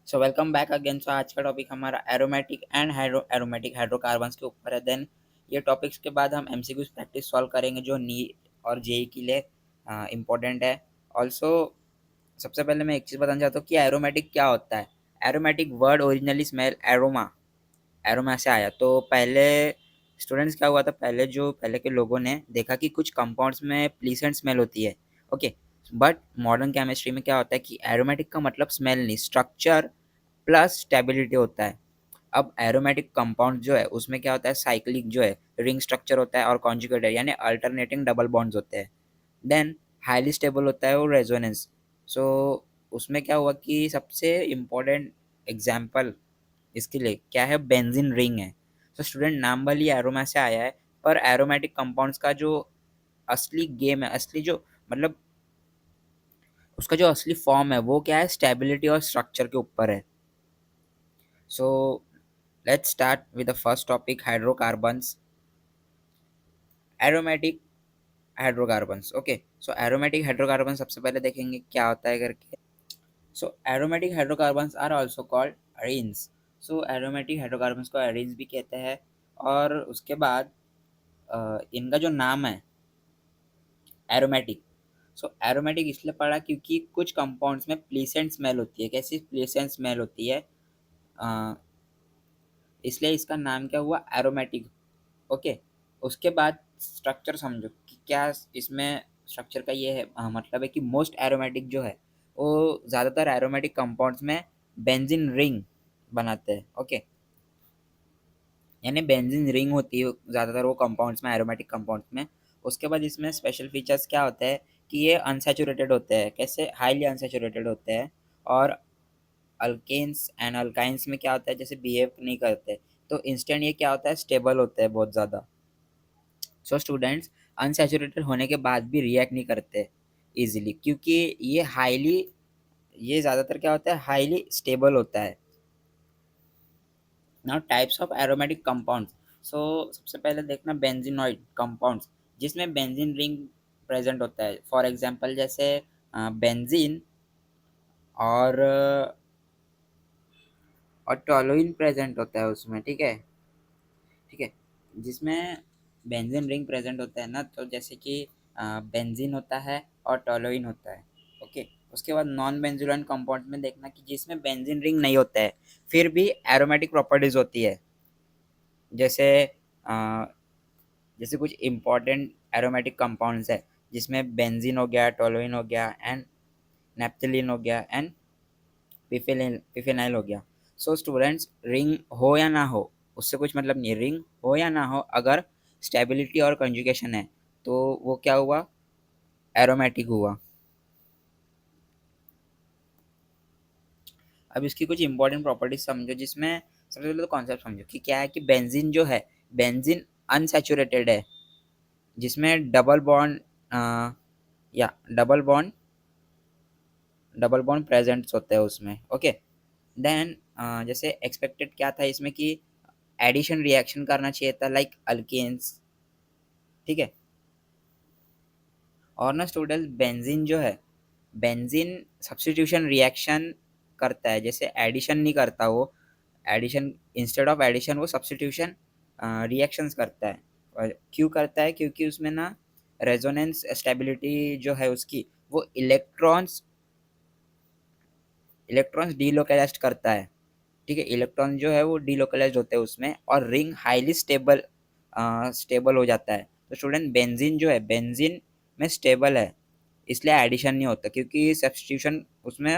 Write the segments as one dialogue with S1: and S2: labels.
S1: सो welcome back again. So आज का topic हमारा एरोमेटिक एंड एरोमेटिक हाइड्रोकार्बन्स के ऊपर है। देन ये टॉपिक्स के बाद हम एमसीक्यूज प्रैक्टिस सॉल्व करेंगे जो नीट और जेई के लिए इम्पोर्टेंट है। ऑल्सो सबसे पहले मैं एक चीज़ बताना चाहता हूँ कि एरोमेटिक क्या होता है। Aromatic word originally smell aroma aroma से आया। तो पहले स्टूडेंट्स क्या हुआ था, पहले के लोगों ने देखा कि कुछ कंपाउंड्स में प्लीसेंट स्मेल होती है। ओके, बट मॉडर्न केमिस्ट्री में क्या होता है कि एरोमेटिक का मतलब स्मेल नहीं, स्ट्रक्चर प्लस स्टेबिलिटी होता है। अब एरोमेटिक कंपाउंड जो है उसमें क्या होता है, साइक्लिक जो है रिंग स्ट्रक्चर होता है और कॉन्जुगेट है यानी अल्टरनेटिंग डबल बॉन्ड्स होते हैं। देन हाईली स्टेबल होता है वो रेजोनेंस। सो उसमें क्या हुआ कि सबसे इम्पोर्टेंट एग्जाम्पल इसके लिए क्या है, बेंजीन रिंग है। तो स्टूडेंट नाम भले एरोमा से आया है, पर एरोमेटिक कंपाउंड्स का जो असली गेम है, असली जो मतलब उसका जो असली फॉर्म है वो क्या है, स्टेबिलिटी और स्ट्रक्चर के ऊपर है। So let's start with the first topic, hydrocarbons. Aromatic hydrocarbons. Okay, so aromatic hydrocarbon सबसे पहले देखेंगे क्या होता है करके। So aromatic hydrocarbons are also called arenes. So aromatic hydrocarbons को अरीन्स भी कहते हैं। और उसके बाद इनका जो नाम है एरोमेटिक, सो एरोमेटिक इसलिए पड़ा क्योंकि कुछ कंपाउंड्स में प्लीसेंट स्मेल होती है। कैसी प्लीसेंट स्मेल होती है, अ, इसलिए इसका नाम क्या हुआ, एरोमेटिक। ओके, उसके बाद स्ट्रक्चर समझो कि क्या इसमें स्ट्रक्चर का ये है, मतलब है कि मोस्ट एरोमेटिक जो है वो ज़्यादातर एरोमेटिक कंपाउंड्स में बेंजीन रिंग बनाते हैं। ओके, यानी बेंजीन रिंग होती है ज़्यादातर वो कंपाउंड्स में, एरोमेटिक कंपाउंड्स में। उसके बाद इसमें स्पेशल फीचर्स क्या होते हैं कि ये अनसैचुरेटेड होते हैं। कैसे, हाईली अनसैचुरेटेड होते हैं। और अल्केन्स एंड अल्काइंस में क्या होता है, जैसे बिहेव नहीं करते, तो इंस्टेंट ये क्या होता है, स्टेबल होता है बहुत ज़्यादा। सो स्टूडेंट्स अनसैचुरेटेड होने के बाद भी रिएक्ट नहीं करते इजीली, क्योंकि ये ज़्यादातर क्या होता है, हाईली स्टेबल होता है। Now types of aromatic compounds. So सबसे पहले देखना बेंजीनॉइड कंपाउंड्स, जिसमें बेंजीन रिंग प्रेजेंट होता है। फॉर एग्जांपल जैसे बेंजीन और टॉलुइन प्रेजेंट होता है उसमें। ठीक है, ठीक है, जिसमें बेंजीन रिंग प्रेजेंट होता है ना, तो जैसे कि बेंजीन होता है और टॉलुइन होता है। ओके, उसके बाद नॉन बेंजुलाइन कंपाउंड में देखना कि जिसमें बेंजीन रिंग नहीं होता है फिर भी एरोमेटिक प्रॉपर्टीज होती है। जैसे अ, जैसे कुछ इम्पोर्टेंट एरोमेटिक कंपाउंड्स है जिसमें बेंजीन हो गया, टोलुइन हो गया एंड नेप्थलीन हो गया एंड पिफेनाइल हो गया। सो स्टूडेंट्स रिंग हो या ना हो उससे कुछ मतलब नहीं, रिंग हो या ना हो, अगर स्टेबिलिटी और कंजुगेशन है तो वो क्या हुआ, एरोमेटिक हुआ। अब इसकी कुछ इंपॉर्टेंट प्रॉपर्टीज समझो, जिसमें सबसे पहले तो कॉन्सेप्ट समझो कि क्या है कि बेंजीन जो है, बेंजीन अनसैचुरेटेड है, जिसमें या डबल बॉन्ड प्रेजेंट्स होते हैं उसमें। ओके, देन जैसे एक्सपेक्टेड क्या था इसमें कि एडिशन रिएक्शन करना चाहिए था लाइक अल्केन्स। ठीक है, और ना स्टूडेंट बेंजीन जो है, बेंजीन सब्स्टिट्यूशन रिएक्शन करता है, जैसे एडिशन नहीं करता वो। एडिशन, इंस्टेड ऑफ एडिशन वो सब्स्टिट्यूशन रिएक्शंस करता है। और क्यों करता है, क्योंकि उसमें ना रेजोनेंस स्टेबिलिटी जो है उसकी, वो इलेक्ट्रॉन्स डीलोकलाइज्ड करता है। ठीक है, इलेक्ट्रॉन जो है वो डीलोकलाइज्ड होते हैं उसमें और रिंग हाईली स्टेबल हो जाता है। तो स्टूडेंट बेंजीन जो है, बेंजीन में स्टेबल है, इसलिए एडिशन नहीं होता क्योंकि सब्स्टिट्यूशन उसमें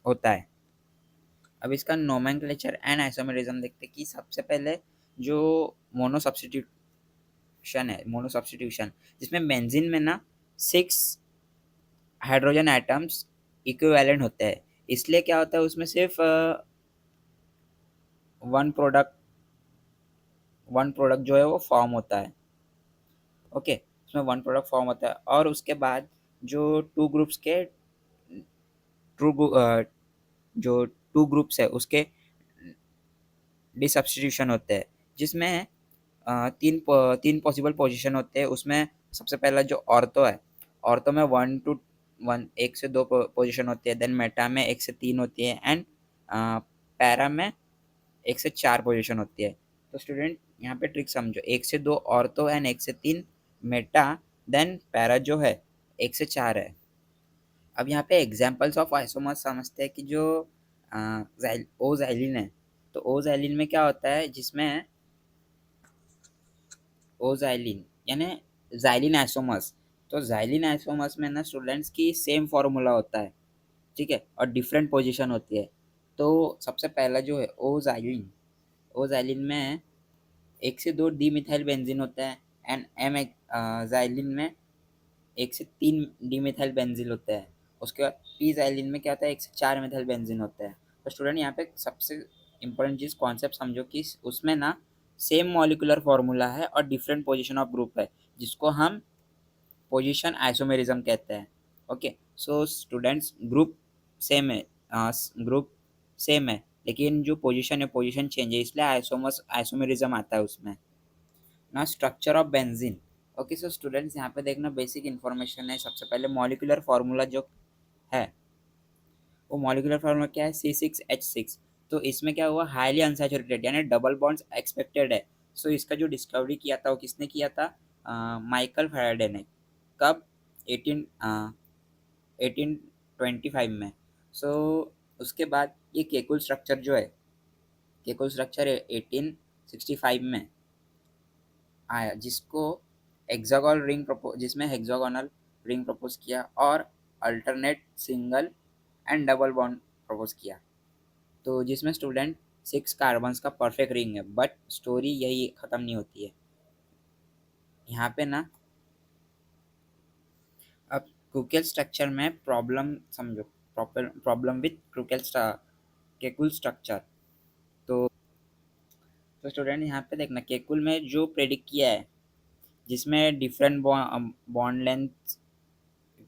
S1: होता है। अब इसका नोमेनक्लेचर एंड आइसोमेरिज्म देखते हैं कि सबसे पहले जो मोनो है, मोनो सब्स्टिट्यूशन, जिसमें बेंजीन में ना 6 हाइड्रोजन एटम्स इक्विवेलेंट होते हैं, इसलिए क्या होता है उसमें सिर्फ वन प्रोडक्ट वन प्रोडक्ट जो है वो फॉर्म होता है। ओके, उसमें वन प्रोडक्ट फॉर्म होता है और उसके बाद जो टू ग्रुप्स के ट्रू जो टू ग्रुप्स है उसके डिसब्स्टिट्यूशन होते हैं, जिसमें तीन पॉसिबल पोजीशन होते हैं उसमें। सबसे पहला जो ऑर्थो है, ऑर्थो में 1 to 1, 1 से 2 पोजीशन होती है। देन मेटा में 1 से 3 होती है एंड पैरा में 1 से 4 पोजीशन होती है। तो स्टूडेंट यहाँ पे ट्रिक समझो, 1 से 2 ऑर्थो एंड 1 से 3 मेटा, देन पैरा जो है 1 से 4 है। अब यहाँ पे एग्जाम्पल्स ऑफ आइसोमर्स समझते हैं कि जो ओज़ाइलिन है। तो ओज़ाइलिन में क्या होता है, जिसमें ओज़ाइलिन यानी ज़ाइलिन आइसोमर्स। तो ज़ाइलिन आइसोमर्स में ना स्टूडेंट्स की सेम फार्मूला होता है, ठीक है, और डिफरेंट पोजीशन होती है। तो सबसे पहला जो है ओज़ाइलिन, ओज़ाइलिन में 1 से 2 डी मिथाइल बेंजीन होता है, एंड एम ज़ाइलिन में 1 से 3 डी मिथाइल बेंजीन होता है। उसके बाद पी ज़ाइलिन में क्या होता है, 1 से 4 मिथाइल बेंजीन होता है। तो स्टूडेंट यहाँ पे सबसे इंपॉर्टेंट चीज़ कॉन्सेप्ट समझो कि उसमें ना सेम मॉलिकुलर फार्मूला है और डिफरेंट पोजीशन ऑफ ग्रुप है, जिसको हम पोजीशन आइसोमेरिज्म कहते हैं। Okay, so students group same है, ग्रुप सेम है, लेकिन जो पोजीशन है पोजीशन चेंज है, इसलिए आइसोमस आइसोमेरिज्म आता है उसमें। ना structure of benzene. Okay, so students यहाँ पे देखना बेसिक इन्फॉर्मेशन है। सबसे पहले मॉलिकुलर फार्मूला जो है, वो मॉलिकुलर फार्मूला क्या है, C6H6। तो इसमें क्या हुआ, हाईली अनसैचुरेटेड यानी डबल बॉन्ड्स एक्सपेक्टेड है। सो इसका जो डिस्कवरी किया था वो किसने किया था, माइकल फैराडे ने। कब, 1825 में। सो उसके बाद ये केकुल स्ट्रक्चर जो है, केकुल स्ट्रक्चर 1865 में आया, जिसको हेक्सागोनल रिंग प्रपोज, जिसमें हेक्सागोनल रिंग प्रपोज किया और alternate single and double bond propose किया। तो जिसमें स्टूडेंट 6 कार्बन्स का परफेक्ट रिंग है, बट स्टोरी यही ख़त्म नहीं होती है यहाँ पे ना। अब क्रूकेल स्ट्रक्चर में प्रॉब्लम समझो, प्रॉब्लम विथ क्रूकेल केकुल स्ट्रक्चर। तो स्टूडेंट यहाँ पे देखना, केकुल में जो प्रेडिक्ट किया है, जिसमें डिफरेंट बॉन्ड लेंथ,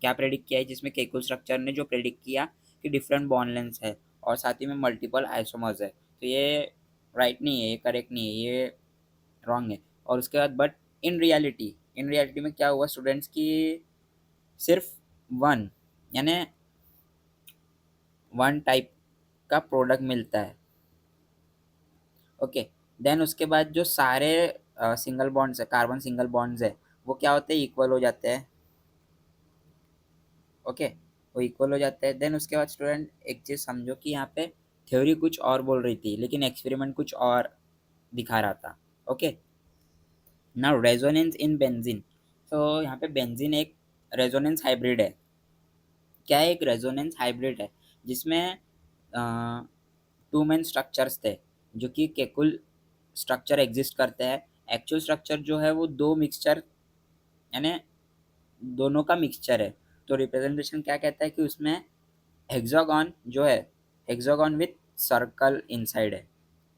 S1: क्या प्रेडिक्ट किया है, जिसमें केकुल स्ट्रक्चर ने जो प्रेडिक्ट किया कि डिफरेंट बॉन्ड लेंथ है और साथ ही में मल्टीपल आइसोमर्स है। तो ये राइट नहीं है, ये करेक्ट नहीं है, ये रॉन्ग है। और उसके बाद बट इन रियलिटी में क्या हुआ स्टूडेंट्स की, सिर्फ वन यानी वन टाइप का प्रोडक्ट मिलता है। ओके, देन उसके बाद जो सारे सिंगल बॉन्ड्स है, कार्बन सिंगल बॉन्ड्स है, वो क्या होते हैं, इक्वल हो जाते हैं। ओके, वो इक्वल हो जाते हैं। देन उसके बाद स्टूडेंट एक चीज़ समझो कि यहाँ पे थ्योरी कुछ और बोल रही थी, लेकिन एक्सपेरिमेंट कुछ और दिखा रहा था। Okay, now resonance in benzene. तो यहाँ पे बेंजीन एक रेजोनेंस हाइब्रिड है। क्या है, एक रेजोनेंस हाइब्रिड है, जिसमें टू मेन स्ट्रक्चर्स थे, जो कि केकुल स्ट्रक्चर एग्जिस्ट करते हैं। एक्चुअल स्ट्रक्चर जो है वो दो मिक्सचर यानी दोनों का मिक्सचर है। तो रिप्रेजेंटेशन क्या कहता है कि उसमें हेक्सागोन जो है, हेक्सागोन विथ सर्कल इनसाइड है।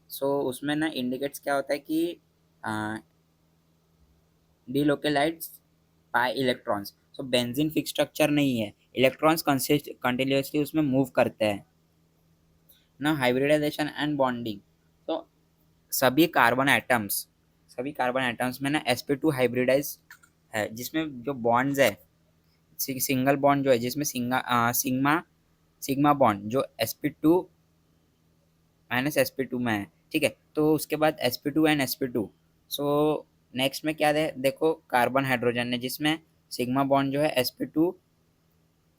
S1: सो उसमें ना इंडिकेट्स क्या होता है कि delocalised pi electrons. So benzene fix structure नहीं है, इलेक्ट्रॉन्स कंटिन्यूसली उसमें मूव करते हैं ना। Hybridisation and bonding. तो सभी कार्बन एटम्स सभी कार्बन एटम्स में ना sp2 हाइब्रिडाइज है, जिसमें जो बॉन्ड्स है, सिंगल बॉन्ड जो है, जिसमें सिग्मा सिग्मा बॉन्ड जो sp2 माइनस sp2 में है, ठीक है। तो उसके बाद sp2 and sp2। So next में क्या देखो, कार्बन हाइड्रोजन है, जिसमें सिग्मा बॉन्ड जो है sp2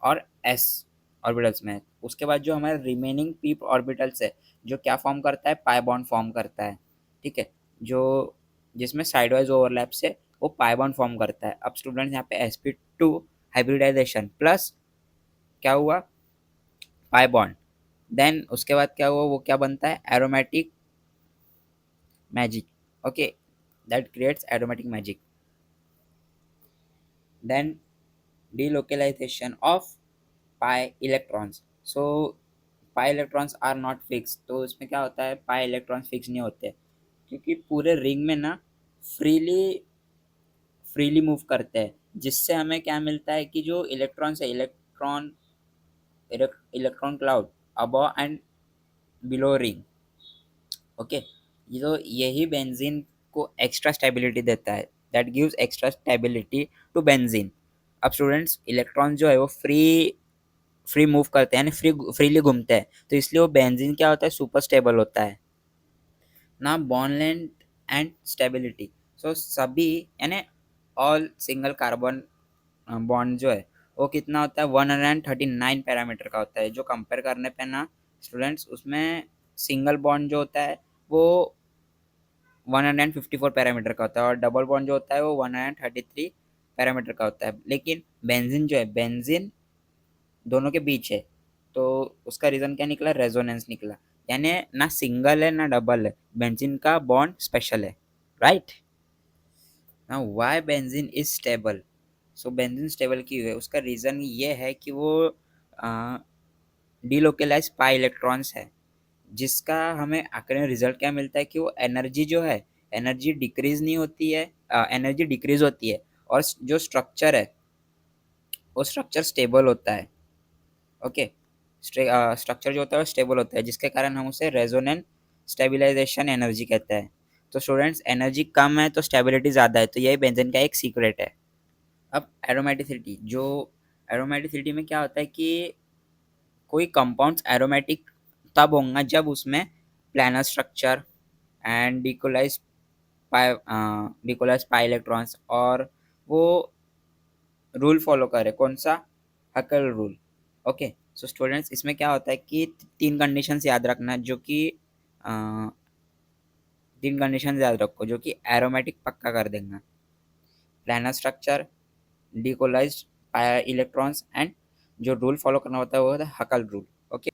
S1: और s ऑर्बिटल्स में है। उसके बाद जो हमारे रिमेनिंग पी ऑर्बिटल्स है, जो क्या फॉर्म करता है, पाई बॉन्ड फॉर्म करता है, ठीक है, जो जिसमें साइडवाइज ओवरलैप से वो पाई बॉन्ड फॉर्म करता है। अब स्टूडेंट्स यहाँ पे sp2 हाइब्रिडाइजेशन प्लस क्या हुआ, पाई बॉन्ड, देन उसके बाद क्या हुआ, वो क्या बनता है, aromatic magic. Okay, that creates aromatic magic. Then delocalization of pi electrons। so pi electrons are not fixed। तो इसमें क्या होता है, pi electrons फिक्स नहीं होते, क्योंकि पूरे रिंग में ना फ्रीली फ्रीली मूव करते हैं, जिससे हमें क्या मिलता है कि जो इलेक्ट्रॉन्स है, electron cloud above and below ring. Okay, ये तो यही बेंजीन को एक्स्ट्रा स्टेबिलिटी देता है, that gives extra stability to benzene. अब स्टूडेंट्स इलेक्ट्रॉन जो है वो फ्री मूव करते हैं, यानी फ्रीली घूमते हैं, तो इसलिए वो बेंजीन क्या होता है, सुपर स्टेबल होता है ना। बॉन्ड लेंथ एंड स्टेबिलिटी, सो सभी यानी ऑल सिंगल कार्बन बॉन्ड जो है वो कितना होता है, 139 पैरामीटर का होता है। जो कंपेयर करने पे ना स्टूडेंट्स, उसमें सिंगल बॉन्ड जो होता है वो 154 पैरामीटर का होता है, और डबल बॉन्ड जो होता है वो 133 पैरामीटर का होता है। लेकिन बेंजीन जो है, बेंजीन दोनों के बीच है, तो उसका रीज़न क्या निकला, रेजोनेंस निकला। यानी ना सिंगल है ना डबल है, बेंजीन का बॉन्ड स्पेशल है, right. Now why benzene is stable. So benzene stable क्यों है, उसका रीज़न ये है कि वो डीलोकेलाइज पाई इलेक्ट्रॉन्स है, जिसका हमें आखिर में रिजल्ट क्या मिलता है कि वो एनर्जी जो है, एनर्जी डिक्रीज नहीं होती है, एनर्जी डिक्रीज होती है, और जो स्ट्रक्चर है वो स्ट्रक्चर स्टेबल होता है। ओके, स्ट्रक्चर जो होता है वो स्टेबल होता है, जिसके कारण हम उसे रेजोनेंट स्टेबलाइजेशन एनर्जी कहते हैं। तो स्टूडेंट्स, एनर्जी कम है तो स्टेबिलिटी ज़्यादा है, तो यही बेंजीन का एक सीक्रेट है। अब एरोमेटिसिटी, जो एरोमेटिसिटी में क्या होता है कि कोई कंपाउंड्स एरोमेटिक तब होंगे जब उसमें planar structure and delocalised pi electrons, और वो रूल फॉलो करे, कौन सा, Huckel rule. Okay, so students, इसमें क्या होता है कि तीन कंडीशंस याद रखना, जो कि तीन कंडीशंस याद रखो जो कि एरोमेटिक पक्का कर देंगे। प्लानर स्ट्रक्चर, डिकोलाइज्ड इलेक्ट्रॉन्स, एंड जो रूल फॉलो करना होता है वो होता है हकल रूल। ओके,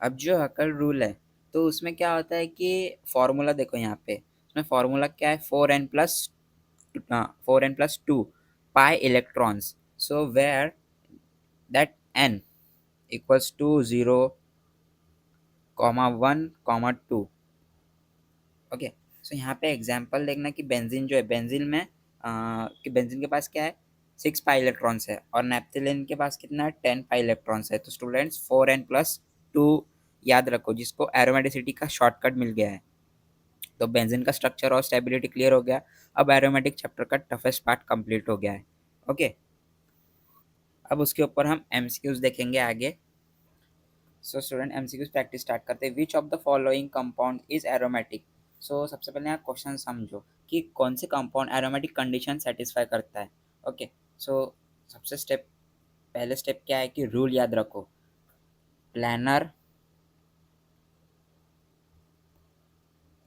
S1: अब जो हकल रूल है, तो उसमें क्या होता है कि फॉर्मूला देखो यहाँ पे, उसमें फॉर्मूला क्या है, 4n+2 pi electrons, so where that n equals to 0, 1, 2। Okay, so यहाँ पे एग्जांपल देखना कि बेंजीन जो है, बेंजीन में कि बेंजीन के पास क्या है, 6 पाई इलेक्ट्रॉन्स है, और नेप्थलीन के पास कितना है, 10 पाई इलेक्ट्रॉन्स है। तो स्टूडेंट्स, 4n+2 याद रखो, जिसको एरोमेटिसिटी का शॉर्टकट मिल गया है। तो बेंजीन का स्ट्रक्चर और स्टेबिलिटी क्लियर हो गया। अब एरोमेटिक चैप्टर का टफेस्ट पार्ट कंप्लीट हो गया है। ओके, अब उसके ऊपर हम एमसीक्यूज देखेंगे आगे। So student, MCQs practice start करते हैं। Which of the following compound is aromatic. So सबसे पहले आप क्वेश्चन समझो कि कौन से कंपाउंड एरोमेटिक कंडीशन सेटिस्फाई करता है। ओके, सो सबसे पहले स्टेप क्या है कि रूल याद रखो, प्लानर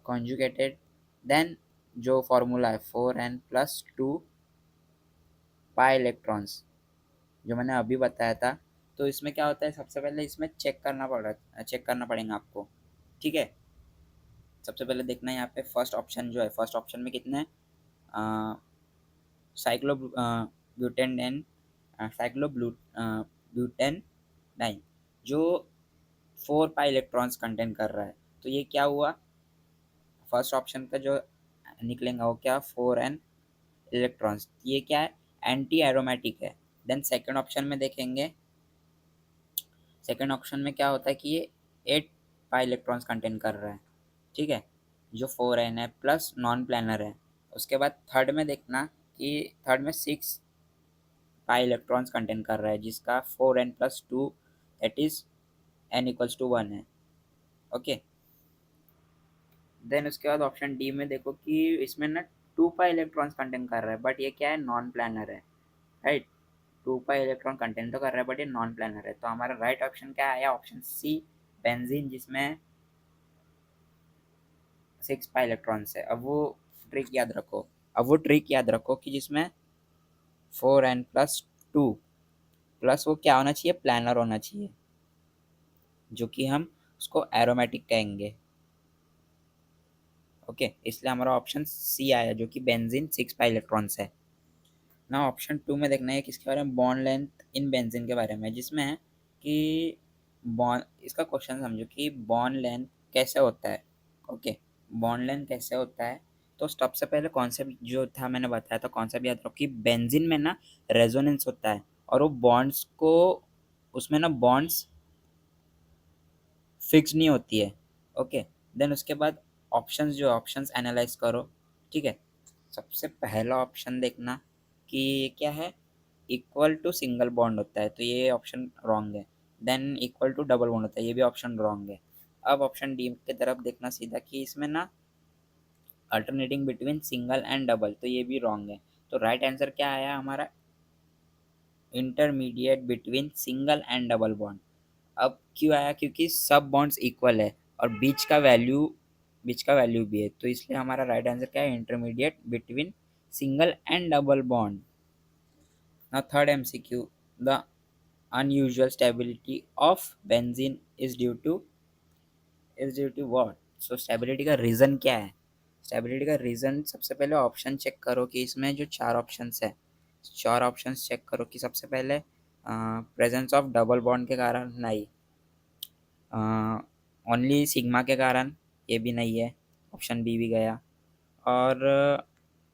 S1: कॉन्जुगेटेड, देन जो फॉर्मूला है 4n+2 पाई इलेक्ट्रॉन्स, जो मैंने अभी बताया था। तो इसमें क्या होता है, सबसे पहले इसमें चेक करना पड़ेगा आपको, ठीक है। सबसे पहले देखना है यहाँ पे फर्स्ट ऑप्शन जो है, फर्स्ट ऑप्शन में कितने हैं, cyclo butane and cyclo butane nine, जो 4 पाई इलेक्ट्रॉन्स कंटेन कर रहा है। तो ये क्या हुआ, फर्स्ट ऑप्शन का जो निकलेगा वो क्या, 4n इलेक्ट्रॉन्स, ये क्या है, एंटी एरोमेटिक है। देन सेकंड ऑप्शन में देखेंगे, सेकंड ऑप्शन में क्या होता है कि ये 8 पाई इलेक्ट्रॉन्स कंटेन कर रहा है, ठीक है, जो 4n है प्लस नॉन प्लानर है। उसके बाद थर्ड में देखना कि थर्ड में 6 पाई इलेक्ट्रॉन्स कंटेन कर रहा है, जिसका 4n+2 दैट इज n=1 है। ओके, देन उसके बाद ऑप्शन डी में देखो कि इसमें ना 2 पाई इलेक्ट्रॉन्स कंटेन कर रहा है, बट ये क्या है, नॉन प्लानर है, राइट। 2 पाई इलेक्ट्रॉन कंटेन तो कर रहा है बट ये नॉन प्लानर है, तो हमारा राइट ऑप्शन क्या आया, ऑप्शन सी, बेंजीन, जिसमें 6 पाई इलेक्ट्रॉन्स है। अब वो ट्रिक याद रखो कि जिसमें 4n+2 प्लस वो क्या होना चाहिए, प्लानर होना चाहिए, जो कि हम उसको एरोमेटिक कहेंगे। ओके, इसलिए हमारा ऑप्शन सी आया, जो कि बेंजीन 6 पाई इलेक्ट्रॉन्स है ना। ऑप्शन टू में देखना है किसके बारे में, बॉन्ड लेंथ इन बेंजीन के बारे में, जिसमें है कि बॉन्ड, इसका क्वेश्चन समझो कि बॉन्ड लेंथ कैसे होता है। ओके, बॉन्ड लेंथ कैसे होता है, तो सबसे पहले कॉन्सेप्ट जो था मैंने बताया था, कॉन्सेप्ट याद रखो कि बेंजीन में ना रेजोनेंस होता है, और वो बॉन्ड्स को, उसमें ना बॉन्ड्स फिक्स नहीं होती है। ओके, देन उसके बाद ऑप्शंस एनालाइज करो, ठीक है। सबसे पहला ऑप्शन देखना कि ये क्या है, इक्वल टू सिंगल बॉन्ड होता है, तो ये ऑप्शन रॉन्ग है। Then equal to double bond होता है, ये भी ऑप्शन रॉन्ग है। अब ऑप्शन डी की तरफ देखना सीधा कि इसमें ना alternating between single and double, तो ये भी रॉन्ग है। तो राइट आंसर क्या आया हमारा, intermediate between single and double bond. अब क्यों आया, क्योंकि सब बॉन्ड्स इक्वल है और बीच का वैल्यू भी है, तो इसलिए हमारा राइट आंसर क्या है, intermediate between single and double bond. Now third MCQ, the unusual stability of benzene is due to what? So stability का रीज़न क्या है? स्टेबिलिटी का रीज़न सबसे पहले ऑप्शन चेक करो कि इसमें जो चार ऑप्शंस है, चार ऑप्शंस चेक करो कि सबसे पहले प्रेजेंस ऑफ डबल बॉन्ड के कारण नहीं, ओनली सिग्मा के कारण ये भी नहीं है, ऑप्शन बी भी गया, और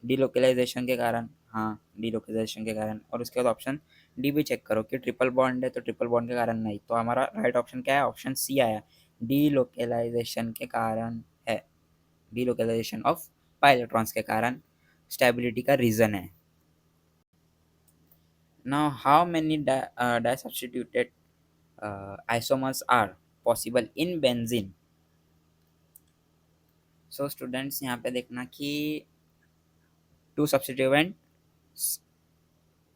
S1: डिलोकलाइजेशन के कारण, हाँ डिलोकलाइजेशन के कारण, और उसके बाद ऑप्शन डी भी चेक करो कि ट्रिपल बॉन्ड है, तो ट्रिपल बॉन्ड के कारण नहीं, तो हमारा राइट ऑप्शन क्या है, ऑप्शन सी आया, डिलोकलाइजेशन के कारण है, डिलोकलाइजेशन ऑफ पाई इलेक्ट्रॉन्स के कारण स्टेबिलिटी का रीज़न है। Now how many di isomers are possible in benzene? So students यहाँ पे देखना कि टू सब्स्टिट्यूएंट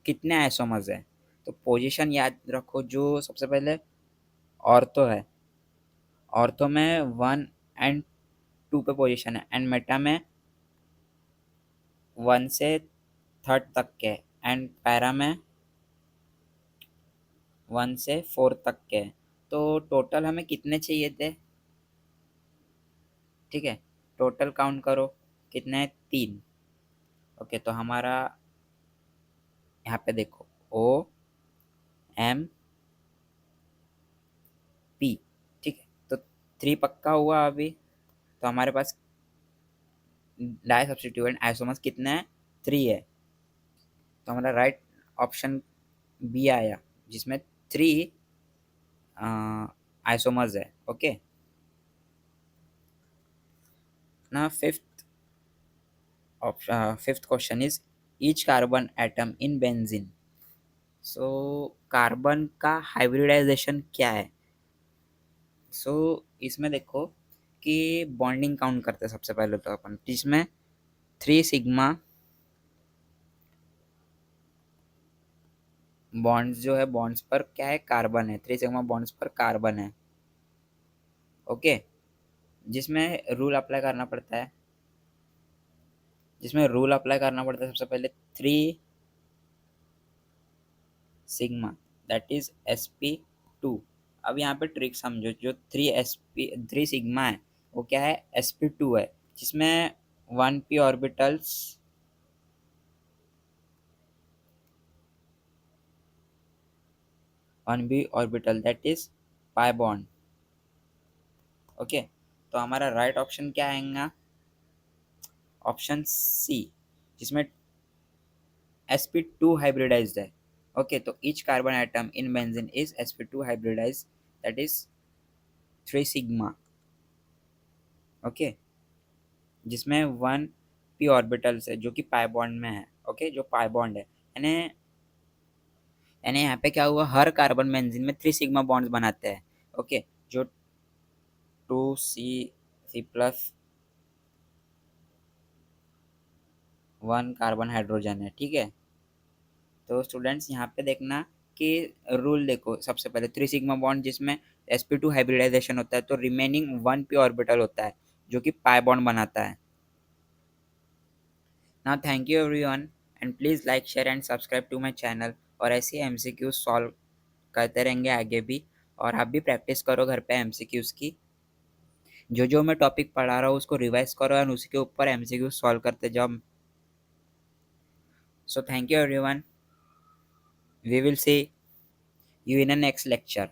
S1: कितने आइसोमर्स है, तो पोजीशन याद रखो, जो सबसे पहले ऑर्थो है, ऑर्थो में 1 and 2 पे पोजीशन है, एंड मेटा में 1 से 3 तक के, एंड पैरा में 1 से 4 तक के, तो टोटल हमें कितने चाहिए थे, ठीक है, टोटल काउंट करो कितने हैं, 3। ओके, तो हमारा यहाँ पे देखो OMP, ठीक है, तो 3 पक्का हुआ अभी, तो हमारे पास डाई सब्स्टिट्यूएंट आइसोमर्स कितने हैं, 3 है, तो हमारा राइट ऑप्शन बी आया, जिसमें 3 आइसोमर्स है। ओके, ना fifth question is each carbon atom in benzene. So carbon का हाइब्रिडाइजेशन क्या है? सो इसमें देखो कि बॉन्डिंग काउंट करते हैं सबसे पहले तो अपन, जिसमें 3 सिग्मा बॉन्ड्स जो है, बॉन्ड्स पर क्या है, कार्बन है, 3 सिग्मा बॉन्ड्स पर कार्बन है। ओके, जिसमें रूल अप्लाई करना पड़ता है, सबसे पहले 3 सिग्मा, दैट इज sp2। अब यहाँ पे ट्रिक समझो, जो 3 सिग्मा है वो क्या है, sp2 है, जिसमें 1p orbitals, 1b orbital, that is pi bond. Okay, तो हमारा राइट ऑप्शन क्या आएगा, ऑप्शन सी, जिसमें sp2 हाइब्रिडाइज्ड है। ओके, तो each carbon atom in benzene is sp2 hybridised, that is 3 sigma. Okay, जिसमें 1p ऑर्बिटल्स है जो कि पाई बॉन्ड में है। ओके, जो पाई बॉन्ड है, यानी यहाँ पे क्या हुआ, हर कार्बन बेंजीन में 3 सिग्मा बॉन्ड्स बनाते हैं। ओके, जो 2C+1 कार्बन हाइड्रोजन है, ठीक है। तो स्टूडेंट्स यहाँ पे देखना कि रूल देखो, सबसे पहले 3 सिग्मा बॉन्ड जिसमें sp2 हाइब्रिडाइजेशन होता है, तो रिमेनिंग 1p ऑर्बिटल होता है जो कि पाई बॉन्ड बनाता है। Now thank you everyone, and please like share and subscribe to my channel, और ऐसे एमसीक्यू सॉल्व करते रहेंगे आगे भी, और आप भी प्रैक्टिस करो घर पे एमसीक्यूज़ की, जो जो मैं टॉपिक पढ़ा रहा हूँ उसको रिवाइज करो और उसी के ऊपर एमसीक्यू सॉल्व करते जाओ। So thank you everyone, we will see you in the next lecture.